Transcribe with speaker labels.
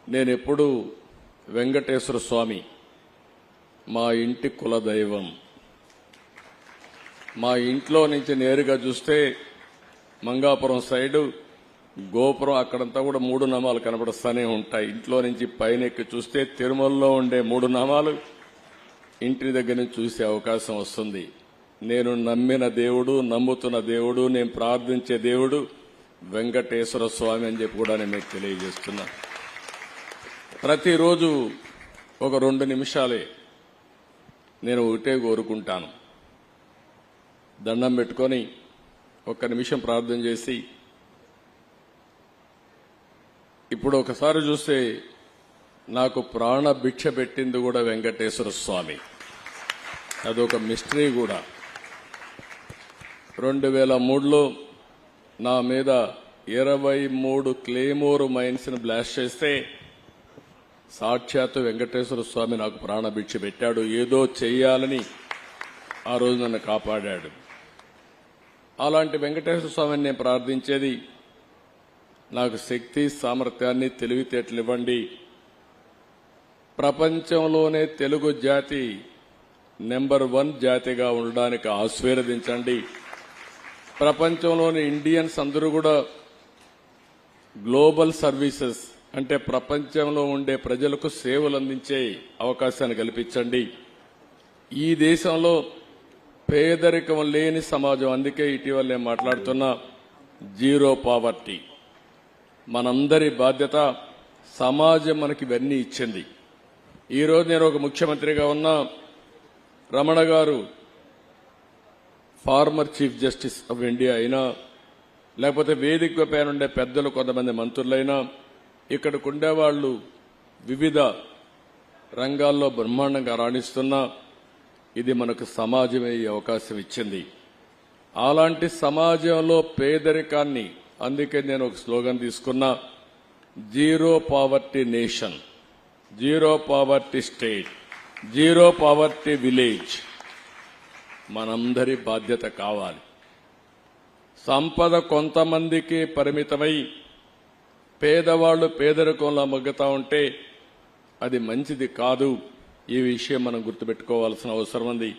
Speaker 1: నేనెప్పుడు వెంకటేశ్వర స్వామి మా ఇంటి కులదైవం. మా ఇంట్లో నుంచి నేరుగా చూస్తే మంగాపురం సైడు గోపురం అక్కడంతా కూడా 3 నామాలు కనబడుస్తూనే ఉంటాయి. ఇంట్లో నుంచి పైన ఎక్కి చూస్తే తిరుమలలో ఉండే 3 నామాలు ఇంటి దగ్గర నుంచి చూసే అవకాశం వస్తుంది. నేను నమ్మిన దేవుడు, నమ్ముతున్న దేవుడు, నేను ప్రార్థించే దేవుడు వెంకటేశ్వర స్వామి అని చెప్పి కూడా నేను మీకు తెలియజేస్తున్నా. ప్రతిరోజు ఒక 2 నిమిషాలే నేను ఒకటే కోరుకుంటాను. దండం పెట్టుకొని 1 నిమిషం ప్రార్థన చేసి, ఇప్పుడు ఒకసారి చూస్తే నాకు ప్రాణ భిక్ష పెట్టింది కూడా వెంకటేశ్వర స్వామి. అదొక మిస్టరీ కూడా. 2003లో నా మీద 23 క్లేమోర్ మైన్స్ ని బ్లాస్ట్ చేస్తే సాక్షాత్తు వెంకటేశ్వర స్వామి నాకు ప్రాణభిక్ష పెట్టాడు. ఏదో చెయ్యాలని ఆ రోజు నన్ను కాపాడాడు. అలాంటి వెంకటేశ్వర స్వామిని నేను ప్రార్థించేది, నాకు శక్తి, సామర్థ్యాన్ని, తెలివితేటలు ఇవ్వండి. ప్రపంచంలోనే తెలుగు జాతి నెంబర్ 1 జాతిగా ఉండడానికి ఆశీర్వదించండి. ప్రపంచంలోని ఇండియన్స్ అందరూ కూడా గ్లోబల్ సర్వీసెస్ అంటే ప్రపంచంలో ఉండే ప్రజలకు సేవలు అందించే అవకాశాన్ని కల్పించండి. ఈ దేశంలో పేదరికం లేని సమాజం, అందుకే ఇటీవల నేను మాట్లాడుతున్నా జీరో పావర్టీ. మనందరి బాధ్యత. సమాజం మనకి ఇవన్నీ ఇచ్చింది. ఈరోజు నేను ఒక ముఖ్యమంత్రిగా ఉన్నా, రమణ గారు former chief justice of India అయినా, లేకపోతే వేదిక పైన ఉండే పెద్దలు కొంతమంది మంత్రులైనా, ఇక్కడికి ఉండేవాళ్లు వివిధ రంగాల్లో బ్రహ్మాండంగా రాణిస్తున్నా, ఇది మనకు సమాజమే ఈ అవకాశం ఇచ్చింది. అలాంటి సమాజంలో పేదరికాన్ని, అందుకే నేను ఒక స్లోగన్ తీసుకున్నా, zero poverty nation, zero poverty state, zero poverty village. మనందరి బాధ్యత కావాలి. సంపద కొంతమందికి పరిమితమై పేదవాళ్లు పేదరికంలో మగ్గుతా ఉంటే అది మంచిది కాదు. ఈ విషయం మనం గుర్తుపెట్టుకోవాల్సిన అవసరం ఉంది.